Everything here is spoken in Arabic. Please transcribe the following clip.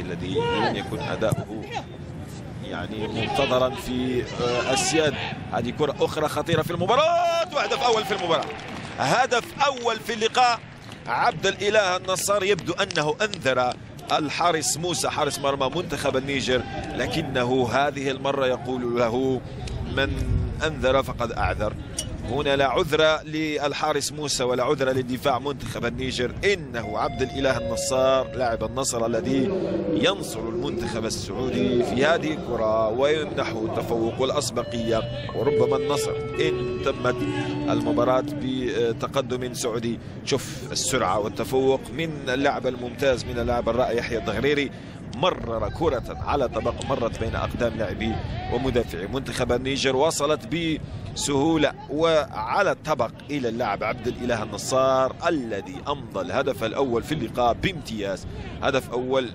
الذي لم يكن أداؤه يعني منتظرا في السياد. هذه كرة أخرى خطيرة في المباراة وهدف أول في المباراة، هدف أول في اللقاء. عبد الإله النصار يبدو أنه أنذر الحارس موسى حارس مرمى منتخب النيجر، لكنه هذه المرة يقول له من أنذر فقد أعذر. هنا لا عذر للحارس موسى ولا عذر للدفاع منتخب النيجر، إنه عبد الإله النصار لاعب النصر الذي ينصر المنتخب السعودي في هذه الكرة ويمنحه التفوق والأسبقية. وربما النصر إن تمت المباراة بتقدم سعودي. شوف السرعة والتفوق من اللاعب الممتاز من اللاعب الرائع يحيى الدغريري، مرر كرة على طبق مرت بين أقدام لاعبي ومدافعي منتخب النيجر، وصلت بسهولة وعلى الطبق إلى اللاعب عبد الإله النصار الذي أمضى الهدف الأول في اللقاء بامتياز. هدف أول